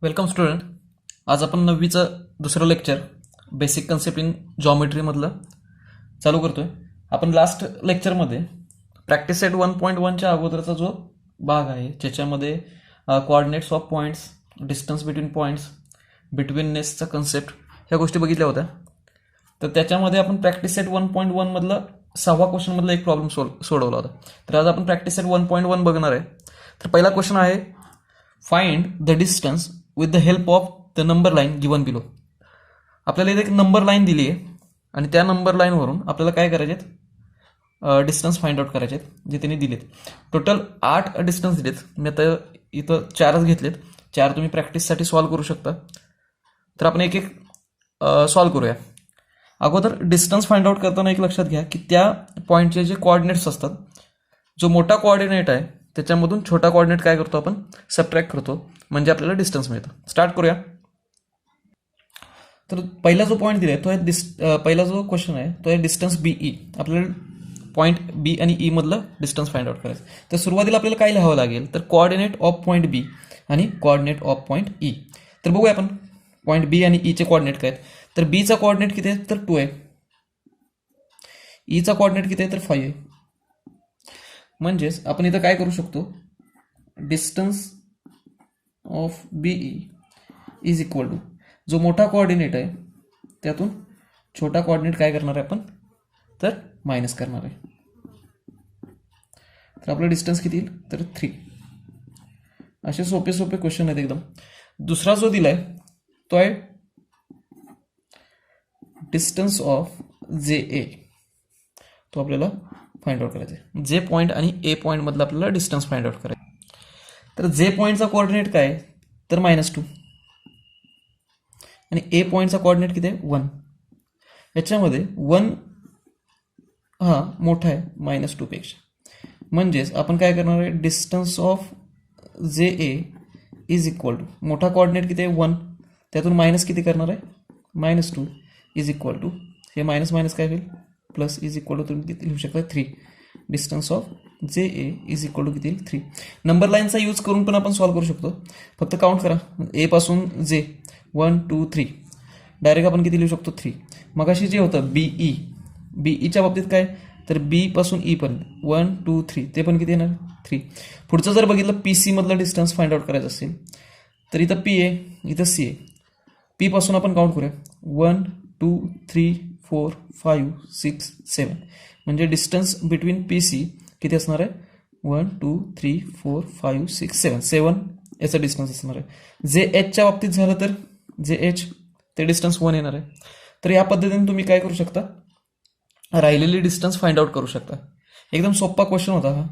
Welcome student. आज आपण 9वीचं दुसरं लेक्चर बेसिक कन्सेप्ट इन जॉमेट्रीमधलं चालू करतोय. आपण लास्ट लेक्चरमध्ये प्रॅक्टिस सेट 1.1च्या अगोदरचा जो भाग आहे ज्याच्यामध्ये coordinates of points, distance between points, बिटवीननेसचा कन्सेप्ट ह्या गोष्टी बघितल्या होत्या. तर त्याच्यामध्ये आपण प्रॅक्टिस सेट 1.1 मधला 6वा क्वेश्चनमधला एक प्रॉब्लेम सोडवला होता. तर आज आपण प्रॅक्टिस सेट 1.1 बघणार आहे. तर पहिला क्वेश्चन आहे, find the distance with the help of the number line given below. आपल्याला इथे एक नंबर लाईन दिली आहे आणि त्या नंबर लाईनवरून आपल्याला काय करायचे आहेत, डिस्टन्स फाइंड आउट करायचे आहेत जे त्यांनी दिलेत. टोटल 8 डिस्टन्स दिलेत. मी आता इथं 4च घेतलेत. 4 तुम्ही प्रॅक्टिससाठी सॉल्व्ह करू शकता. तर आपण एक एक सॉल्व्ह करूया. अगोदर डिस्टन्स फाइंड आउट करताना एक लक्षात घ्या की त्या पॉईंटचे जे कोऑर्डिनेट्स असतात, जो मोठा कोऑर्डिनेट आहे त्याच्यामधून छोटा कोऑर्डिनेट काय करतो आपण, सबट्रॅक्ट करतो, म्हणजे आपल्याला डिस्टन्स मिळतं. स्टार्ट करूया. तर पहिला जो पॉईंट दिलाय तो आहे पहिला जो क्वेश्चन आहे तो आहे डिस्टन्स बीई. आपल्याला पॉईंट बी आणि ई मधलं डिस्टन्स फाइंड आउट करायचं. तर सुरुवातीला आपल्याला काय लिहावं लागेल, तर कोऑर्डिनेट ऑफ पॉईंट बी आणि कोऑर्डिनेट ऑफ पॉईंट ई. तर बघूया आपण पॉईंट बी आणि ईचे कोऑर्डिनेट काय आहेत. तर बीचा कोऑर्डिनेट किती आहे, तर 2 आहे. ईचा कोऑर्डिनेट किती आहे, तर 5 आहे. म्हणजेच आपण इथं काय करू शकतो, distance of BE is equal to जो मोठा कोऑर्डिनेट आहे त्यातून छोटा कोऑर्डिनेट काय करणार आहे आपण, तर मायनस करणार आहे. तर आपलं डिस्टन्स किती येईल, तर 3. असे सोपे सोपे क्वेश्चन आहेत एकदम. दुसरा जो दिलाय तो आहे डिस्टन्स ऑफ जे ए. तो आपल्याला फाइंड आउट करायचा आहे. जे पॉईंट आणि ए पॉईंट मधला आपल्याला डिस्टन्स फाइंड आउट करायचा. तर जे पॉईंटचा कोऑर्डिनेट काय आहे, तर -2 आणि ए पॉईंटचा कोऑर्डिनेट किती आहे, 1. याच्यामध्ये 1 हा मोठा आहे -2 पेक्षा. म्हणजेच आपण काय करणार आहे, डिस्टन्स ऑफ जे ए इज इक्वल टू मोठा कोऑर्डिनेट किती आहे, 1, त्यातून मायनस किती करणार आहे, -2 इज इक्वल टू हे मायनस मायनस काय होईल, प्लस इज इक्वल टू तुम्ही किती लिहू शकता, 3. डिस्टन्स ऑफ जे ए इज इक्वल टू किती येईल, 3. नंबर लाईनचा यूज करून पण आपण सॉल्व्ह करू शकतो. फक्त काउंट करा, ए पासून जे 1 2 3 डायरेक्ट आपण किती लिहू शकतो, 3. मग अशी जे होतं बीई, बीईच्या बाबतीत काय, तर बी पासून ई पण 1 2 3 ते पण किती येणार, 3. पुढचं जर बघितलं पी सी मधलं डिस्टन्स फाइंड आउट करायचं असेल तर इथं पी आहे, इथं सी आहे. पी पासून आपण काउंट करूया, 1 2 3 4 5 6 7. म्हणजे डिस्टन्स बिटवीन पी सी किती असणार आहे, 1 2 3 4 5 6 7 7 याचा डिस्टन्स असणार आहे. जे एचच्या बाबतीत झालं तर जे एच ते डिस्टन्स 1 येणार आहे. तर या पद्धतीने तुम्ही काय करू शकता, राहिलेली डिस्टन्स फाइंड आउट करू शकता. एकदम सोपा क्वेश्चन होता हा.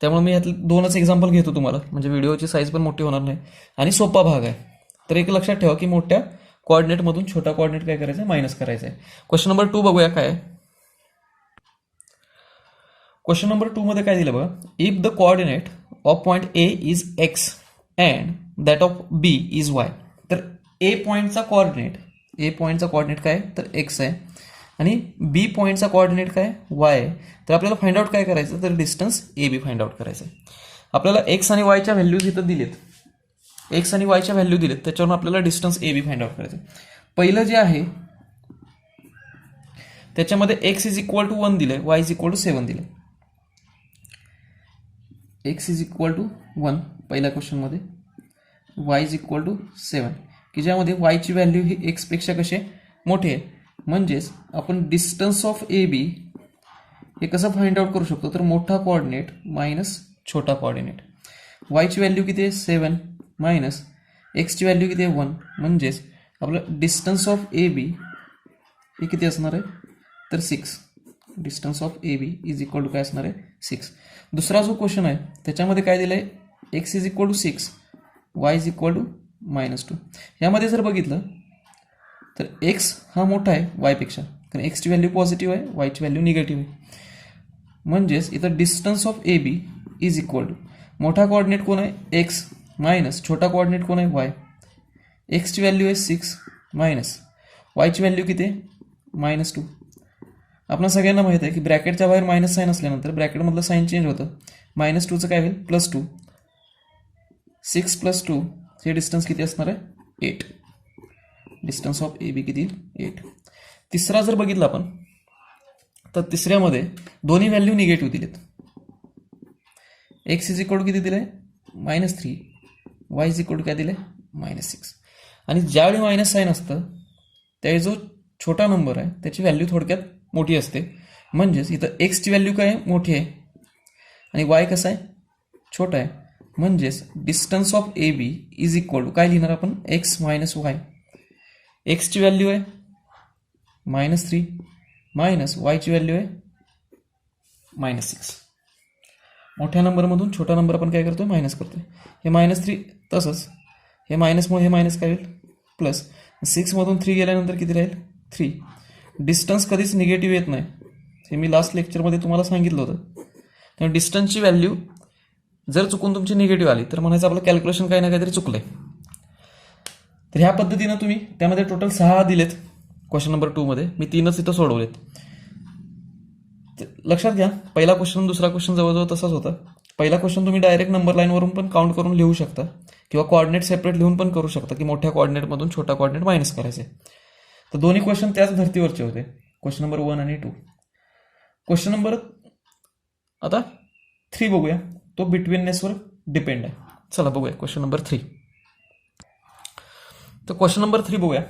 त्यामुळे मी यातले 2च एक्झाम्पल घेतो तुम्हाला, म्हणजे व्हिडिओची साईज पण मोठी होणार नाही आणि सोपा भाग आहे. तर एक लक्षात ठेवा की मोठ्या कोऑर्डिनेटमधून छोटा कोऑर्डिनेट काय करायचं आहे, मायनस करायचं आहे. क्वेश्चन नंबर 2 बघूया काय आहे. क्वेश्चन नंबर 2 मध्ये काय दिलं बघा, if the coordinate of point A is X and that of B is Y. तर ए पॉईंटचा कोऑर्डिनेट काय, तर एक्स आहे आणि बी पॉईंटचा कोऑर्डिनेट काय, वाय आहे. तर आपल्याला फाइंड आउट काय करायचं, तर distance A B find out करायचं आहे. आपल्याला एक्स आणि वायच्या व्हॅल्यूज इथं दिलेत, एक्स आणि वायच्या व्हॅल्यू दिलेत, त्याच्यावरून आपल्याला distance A B find out करायचं. पहिलं जे आहे त्याच्यामध्ये एक्स इज इक्वल टू 1 दिले, वाय इज इक्वल टू 7 दिले. एक्स इज इक्वल टू 1 पहिल्या क्वेश्चनमध्ये, वाय इज इक्वल टू 7, की ज्यामध्ये वायची व्हॅल्यू ही एक्सपेक्षा कसे मोठे आहे. म्हणजेच आपण डिस्टन्स ऑफ ए बी हे कसं फाइंड आउट करू शकतो, तर मोठा कोऑर्डिनेट मायनस छोटा कोऑर्डिनेट. वायची व्हॅल्यू किती आहे, 7 मायनस एक्सची व्हॅल्यू किती आहे, 1. म्हणजेच आपलं डिस्टन्स ऑफ ए बी हे किती असणार आहे, तर 6. Distance of A B is equal to काय असणार आहे, 6. दुसरा जो क्वेश्चन आहे त्याच्यामध्ये काय दिलं आहे, X is equal to 6, Y is equal to -2. यामध्ये जर बघितलं तर एक्स हा मोठा आहे वायपेक्षा, कारण एक्सची व्हॅल्यू पॉझिटिव्ह आहे, वायची व्हॅल्यू निगेटिव्ह आहे. म्हणजेच इथं distance of A B is equal to मोठा कोऑर्डिनेट कोण आहे, एक्स मायनस छोटा कोऑर्डिनेट कोण आहे, वाय. एक्सची व्हॅल्यू आहे 6 मायनस वायची व्हॅल्यू किती आहे, -2. आपल्या सगळ्यांना माहित आहे की ब्रॅकेटच्या बाहेर मायनस साईन असल्यानंतर ब्रॅकेटमधलं साईन चेंज होतं. -2चं काय होईल, +2. 6 + 2 हे डिस्टन्स किती असणार आहे 8. डिस्टन्स ऑफ ए बी किती 8. तिसरा जर बघितला आपण तर तिसऱ्यामध्ये दोन्ही व्हॅल्यू निगेटिव्ह दिलेत. एक्स इज इक्वल किती दिले -3, वाय इज इक्वल काय दिले -6. आणि ज्यावेळी मायनस साईन असतं त्यावेळी जो छोटा नंबर आहे त्याची व्हॅल्यू थोडक्यात मोठी असते. म्हणजेच इथं एक्सची व्हॅल्यू काय मोठी आहे आणि वाय कसा आहे छोटा आहे. म्हणजेच distance of A B is equal to काय लिहिणार आपण एक्स मायनस वाय. एक्सची व्हॅल्यू आहे -3 मायनस वायची व्हॅल्यू आहे -6. मोठ्या नंबरमधून छोटा नंबर आपण काय करतोय मायनस करतोय. हे -3 तसंच हे मायनसमुळे हे मायनस काय होईल प्लस. 6मधून 3 गेल्यानंतर किती राहील 3. डिस्टन्स कधीच निगेटिव्ह येत नाही हे मी लास्ट लेक्चरमध्ये तुम्हाला सांगितलं होतं. त्यामुळे डिस्टन्सची व्हॅल्यू जर चुकून तुमची निगेटिव्ह आली तर म्हणायचं आपलं कॅल्क्युलेशन काही ना काहीतरी चुकलंय. तर ह्या पद्धतीनं तुम्ही त्यामध्ये टोटल 6 दिलेत क्वेश्चन नंबर 2 मध्ये. मी 3च इथं सोडवलेत. लक्षात घ्या पहिला क्वेश्चन दुसरा क्वेश्चन जवळजवळ तसाच होता. पहिला क्वेश्चन तुम्ही डायरेक्ट नंबर लाईनवरून पण काउंट करून लिहू शकता किंवा कोऑर्डिनेट सेपरेट लिहून पण करू शकता की मोठ्या कोऑर्डिनेटमधून छोटा कोऑर्डिनेट मायनस करायचे. तर दोन्ही क्वेश्चन त्याच धर्तीवरचे होते क्वेश्चन नंबर 1 आणि 2. क्वेश्चन नंबर आता 3 बघूया. तो बिटवीननेसवर डिपेंड आहे. चला बघूया क्वेश्चन नंबर 3. तर क्वेश्चन नंबर 3 बघूया.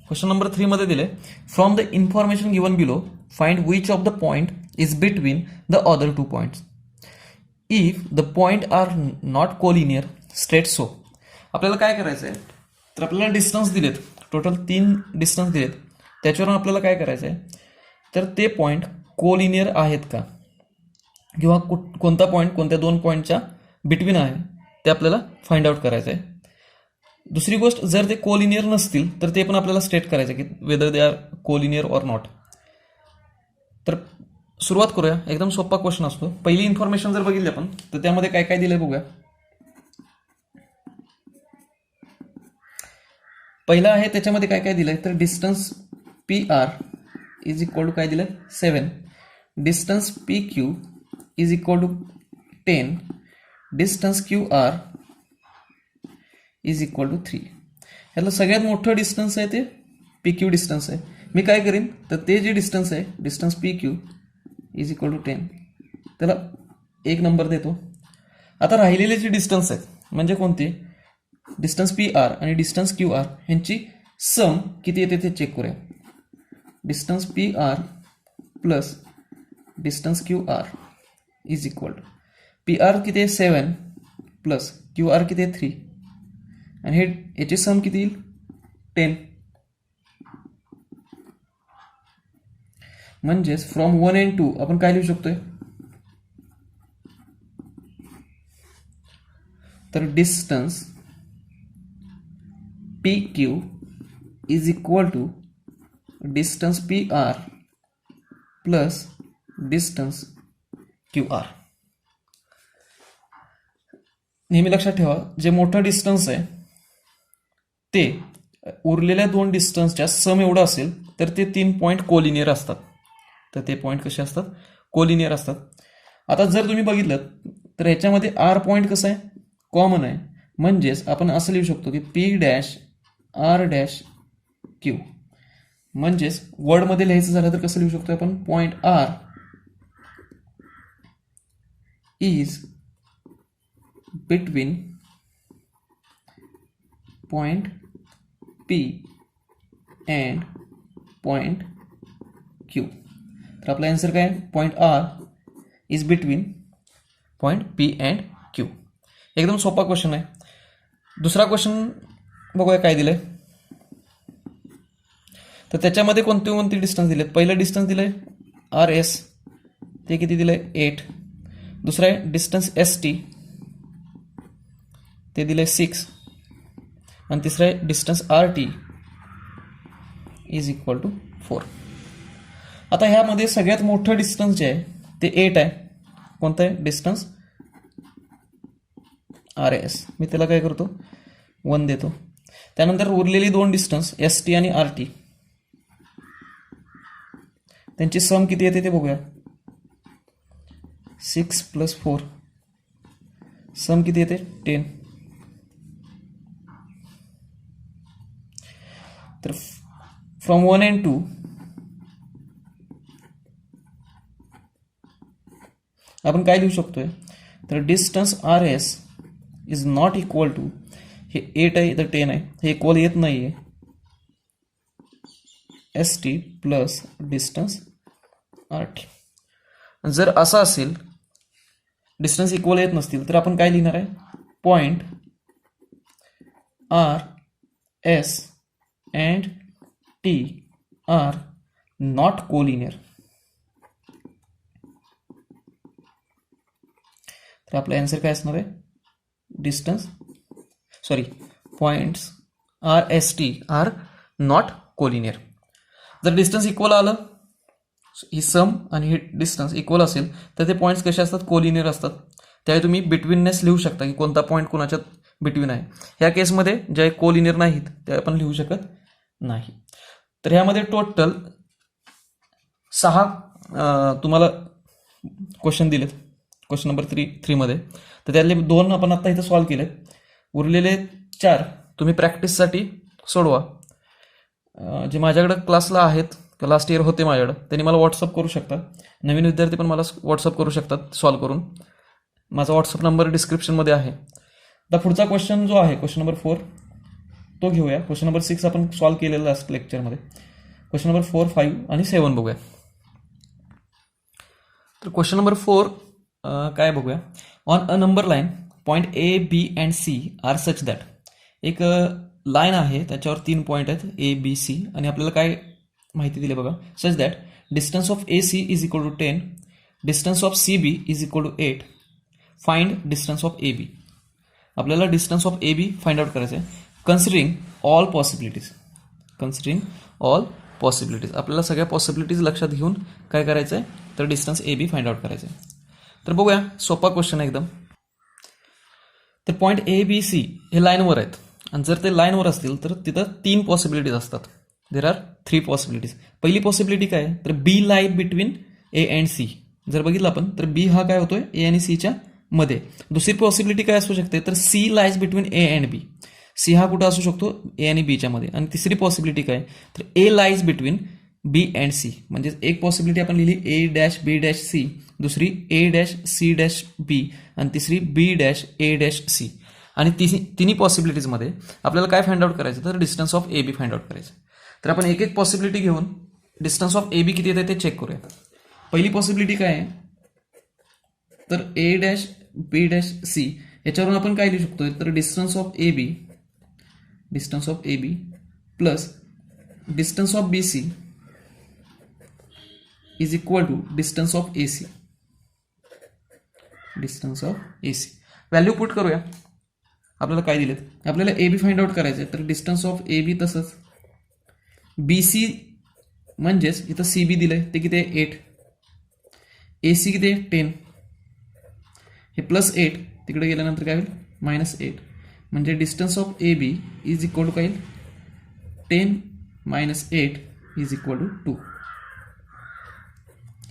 क्वेश्चन नंबर 3 मध्ये दिले from the information given below find which of the point is between the अदर 2 points if the point are not collinear straight. So आपल्याला काय करायचं आहे तर आपल्याला डिस्टन्स दिलेत टोटल 3 डिस्टन्स दिलेत. त्याच्यावरून आपल्याला काय करायचं आहे तर ते पॉइंट कोलिनियर आहेत का किंवा कोणता पॉईंट कोणत्या 2 पॉईंटच्या बिटवीन आहे ते आपल्याला फाइंड आउट करायचं आहे. दुसरी गोष्ट जर ते कोलिनियर नसतील तर ते पण आपल्याला स्टेट करायचं की whether they are collinear or not. तर सुरुवात करूया. एकदम सोपा क्वेश्चन असतो. पहिली इन्फॉर्मेशन जर बघितली आपण तर त्यामध्ये काय काय दिलंय बघूया. पहिला आहे त्याच्यामध्ये काय काय दिलंय तर distance P R is equal to काय दिलंय 7. Distance P Q is equal to 10. Distance Q R is equal to 3. ह्याला सगळ्यात मोठं डिस्टन्स आहे ते पी क्यू डिस्टन्स आहे. मी काय करीन तर ते जे डिस्टन्स आहे distance P Q is equal to 10 त्याला 1 नंबर देतो. आता राहिलेले जे डिस्टन्स आहेत म्हणजे कोणते डिस्टन्स पी आर आणि डिस्टन्स क्यू आर यांची सम किती येते ते चेक करूया. Distance P R plus distance Q R is equal to P R किती आहे 7 प्लस क्यू आर किती आहे 3 आणि हे याची सम किती येईल 10. म्हणजेच फ्रॉम 1 and 2 आपण काय लिहू शकतोय तर distance P Q is equal to distance P R plus distance Q R. नेहमी लक्षात ठेवा जे मोठं डिस्टन्स आहे ते उरलेल्या 2 डिस्टन्सच्या सम एवढं असेल तर ते 3 पॉईंट कोलिनियर असतात. तर ते पॉईंट कसे असतात कोलिनियर असतात. आता जर तुम्ही बघितलं तर ह्याच्यामध्ये आर पॉईंट कसं आहे कॉमन आहे. म्हणजेच आपण असं लिहू शकतो की P dash R dash Q. म्हणजेच वर्डमध्ये लिहायचं झालं तर कसं लिहू शकतो आपण point R is between point P and point Q. तर आपला आन्सर काय point R is between point P and Q. एकदम सोपा क्वेश्चन आहे. दुसरा क्वेश्चन बघूया काय दिलंय. तर त्याच्यामध्ये कोणते कोणते डिस्टन्स दिलेत. पहिलं डिस्टन्स दिलंय RS ते किती दिलंय 8. दुसरा आहे डिस्टन्स ST ते दिलंय 6 आणि तिसरा आहे distance RT is equal to 4. आता ह्यामध्ये सगळ्यात मोठं डिस्टन्स जे आहे ते 8 आहे. कोणतं आहे डिस्टन्स RS. मी त्याला काय करतो 1 देतो. त्यानंतर उरलेली 2 डिस्टन्स ST आणि RT त्यांची सम किती येते ते बघूया. 6 + 4 सम किती येते 10. तर फ्रॉम 1 and 2 आपण काय लिहू शकतोय, तर distance R S is not equal to, हे 8 आहे तर 10 आहे, हे इक्वल येत नाही आहे, S T plus distance R T. जर असं असेल, डिस्टन्स इक्वल येत नसतील, तर आपण काय लिहिणार आहे, point R S and T are not collinear. तर आपला आन्सर काय असणार आहे, points R S T are not collinear. जर डिस्टन्स इक्वल आलं, ही सम आणि ही डिस्टन्स इक्वल असेल, तर ते पॉईंट्स कसे असतात, कोलिनियर असतात. त्यावेळी तुम्ही बिटवीननेस लिहू शकता की कोणता पॉईंट कोणाच्या बिटवीन आहे. ह्या केसमध्ये जे कोलिनियर नाहीत ते आपण लिहू शकत नाही. तर ह्यामध्ये टोटल 6 तुम्हाला क्वेश्चन दिलेत, क्वेश्चन नंबर 3 मध्ये. तर त्यातले 2 आपण आता इथं सॉल्व्ह केलेत. उरलेले 4 तुम्ही प्रॅक्टिससाठी सोडवा. जे माझ्याकडे क्लासला आहेत, लास्ट इयर होते माझ्याकडं, त्यांनी मला व्हॉट्सअप करू शकतात. नवीन विद्यार्थी पण मला व्हॉट्सअप करू शकतात सॉल्व्ह करून. माझा व्हॉट्सअप नंबर डिस्क्रिप्शनमध्ये आहे. आता पुढचा क्वेश्चन जो आहे, क्वेश्चन नंबर 4 तो घेऊया. क्वेश्चन नंबर 6 आपण सॉल्व्ह केलेला लास्ट लेक्चरमध्ये. क्वेश्चन नंबर 4, 5 आणि 7 बघूया. तर क्वेश्चन नंबर 4 काय बघूया. On a number line point A B and C are such that. एक लाईन आहे, त्याच्यावर 3 पॉईंट आहेत, ए बी सी, आणि आपल्याला काय माहिती दिली बघा, such that distance of A C is equal to 10, distance of C B is equal to 8, find distance of A B. आपल्याला distance of A B find out करायचं आहे, कन्सिडरिंग ऑल पॉसिबिलिटीज. आपल्याला सगळ्या पॉसिबिलिटीज लक्षात घेऊन काय करायचं आहे, तर distance A B find out करायचं आहे. तर बघूया, सोपा क्वेश्चन आहे एकदम. तर पॉईंट ए बी सी हे लाईनवर आहेत, आणि जर ते लाईनवर असतील तर तिथं 3 पॉसिबिलिटीज असतात. There are 3 possibilities. पहिली पॉसिबिलिटी काय आहे, तर B lie between A and C. जर बघितलं आपण, तर बी हा काय होतोय, ए आणि सीच्या मध्ये. दुसरी पॉसिबिलिटी काय असू शकते, तर C lies between A and B. C हा कुठं असू शकतो, ए आणि बीच्या मध्ये. आणि तिसरी पॉसिबिलिटी काय, तर A lies between B and C. म्हणजे एक पॉसिबिलिटी आपण लिहिली A dash B dash C, दुसरी A dash C dash B, आणि तिसरी B dash A dash C. आणि तिन्ही पॉसिबिलिटीजमध्ये आपल्याला काय फाइंड आउट करायचं, तर distance of A B find out करायचं. तर आपण एक एक पॉसिबिलिटी घेऊन डिस्टन्स ऑफ ए बी किती येते ते चेक करूया. पहिली पॉसिबिलिटी काय आहे, तर A dash B dash C, याच्यावरून आपण काय लिहू शकतो, तर distance of A B plus distance of B C is equal to distance of A C. Value put करूया. आपल्याला काय दिलेत, आपल्याला ए बी फाइंड आउट करायचं आहे, तर डिस्टन्स ऑफ ए बी तसंच, बी सी म्हणजेच इथं सी बी दिलंय ते किती आहे 8, ए सी किती आहे 10, हे प्लस 8 तिकडे गेल्यानंतर काय होईल -8, म्हणजे distance of A B is equal to काय येईल 10 - 8 इज इक्वल टू 2.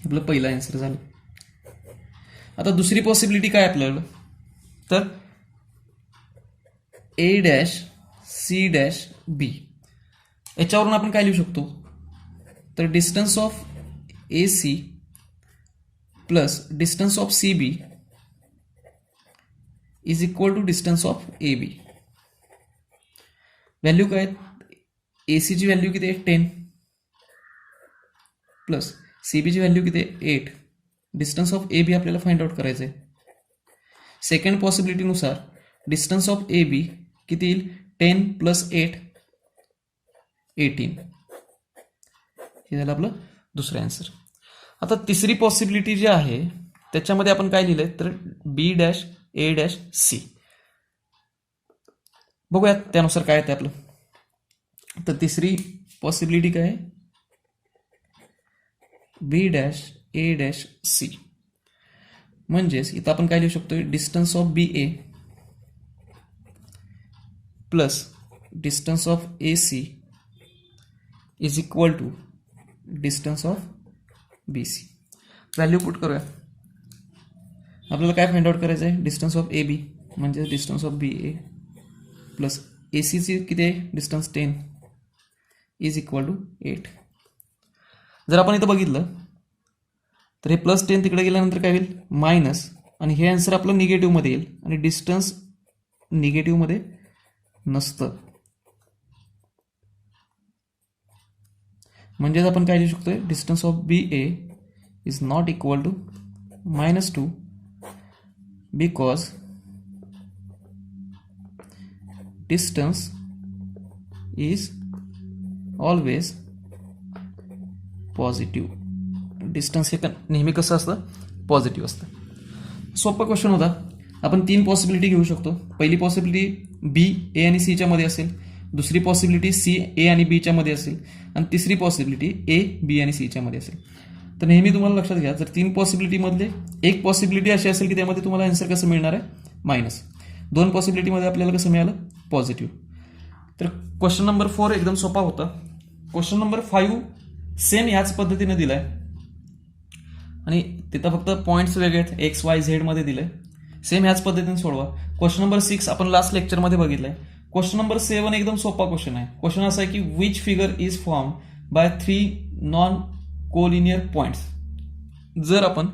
आपलं पहिला आन्सर झालं. आता दुसरी पॉसिबिलिटी काय आपल्याला, तर A dash C dash B, याच्यावरून आपण काय लिहू शकतो, तर distance of A C plus distance of C B is equal to distance of A B. Value काय, ए सी ची व्हॅल्यू किती आहे 10 प्लस सी बी ची व्हॅल्यू किती आहे 8. डिस्टन्स ऑफ ए बी आपल्याला फाइंड आउट करायचं आहे. सेकंड पॉसिबिलिटीनुसार डिस्टन्स ऑफ ए बी किती येईल 10 + 8 18. हे झालं आपलं दुसरं आन्सर. आता तिसरी पॉसिबिलिटी जी आहे त्याच्यामध्ये आपण काय लिहिलंय, तर बी डॅश ए डॅश सी. बघूयात त्यानुसार काय येते आपलं. तर तिसरी पॉसिबिलिटी काय आहे, B dash A dash C, म्हणजेच इथं आपण काय लिहू शकतो, distance of B A plus distance of A C is equal to distance of B C. Value put करूया. आपल्याला काय फाइंड आउट करायचं आहे, डिस्टन्स ऑफ ए बी म्हणजे distance of B A plus A सीची किती आहे डिस्टन्स 10, इज इक्वल टू 8. जर आपण इथं बघितलं तर हे +10 तिकडे गेल्यानंतर काय होईल मायनस, आणि हे आन्सर आपलं निगेटिव्हमध्ये येईल आणि डिस्टन्स निगेटिव्हमध्ये नसतं. म्हणजेच आपण काय लिहू शकतोय, distance of BA is not equal to -2 because distance is always positive. Distance हे नेहमी कसं असतं, पॉझिटिव्ह असतं. सोपा क्वेश्चन होता. आपण 3 पॉसिबिलिटी घेऊ शकतो. पहिली पॉसिबिलिटी B A आणि C च्या मध्ये असेल, दुसरी पॉसिबिलिटी C A आणि B च्या मध्ये असेल, आणि तिसरी पॉसिबिलिटी A B आणि C च्या मध्ये असेल. तर नेहमी तुम्हाला लक्षात घ्या, जर 3 पॉसिबिलिटीमधले एक पॉसिबिलिटी अशी असेल की त्यामध्ये तुम्हाला आन्सर कसं मिळणार आहे, मायनस. 2 पॉसिबिलिटीमध्ये आपल्याला कसं मिळालं, पॉझिटिव्ह. तर क्वेश्चन नंबर 4 एकदम सोपा होता. क्वेश्चन नंबर 5 सेम याच पद्धतीने दिलाय आणि तिथं फक्त पॉईंट्स वेगळे आहेत, एक्स वाय झेड मध्ये दिलंय. सेम ह्याच पद्धतीने सोडवा. क्वेश्चन नंबर 6 आपण लास्ट लेक्चरमध्ये बघितलंय. क्वेश्चन नंबर 7 एकदम सोपा क्वेश्चन आहे. क्वेश्चन असा आहे की which figure is form by 3 non collinear points. जर आपण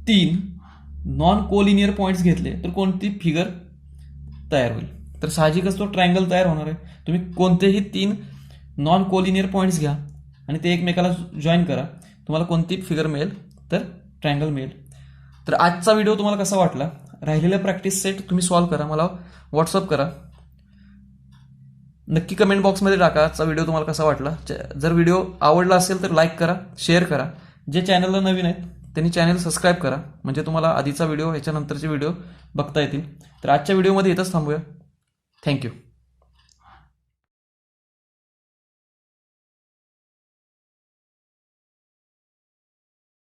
3 नॉन कोलिनियर पॉइंट्स घेतले तर कोणती फिगर तयार होईल. तर साहजिकच तो ट्रायंगल तयार होणार आहे. तुम्ही कोणतेही 3 नॉन कोलिनियर पॉइंट्स घ्या आणि ते एकमेकाला जॉईन करा, तुम्हाला कोणती फिगर मिळेल, तर ट्रायंगल मिळेल. तर आजचा व्हिडिओ तुम्हाला कसा वाटला, राहिलेला प्रॅक्टिस सेट तुम्ही सॉल्व्ह करा, मला व्हॉट्सअप करा, नक्की कमेंट बॉक्समध्ये टाका आजचा व्हिडिओ तुम्हाला कसा वाटला. जर व्हिडिओ आवडला असेल तर लाईक करा, शेअर करा. जे चॅनलला नवीन आहेत त्यांनी चॅनल सबस्क्राईब करा, म्हणजे तुम्हाला आधीचा व्हिडिओ याच्यानंतरचे व्हिडिओ बघता येतील. तर आजच्या व्हिडिओमध्ये इथंच थांबूया. थँक्यू.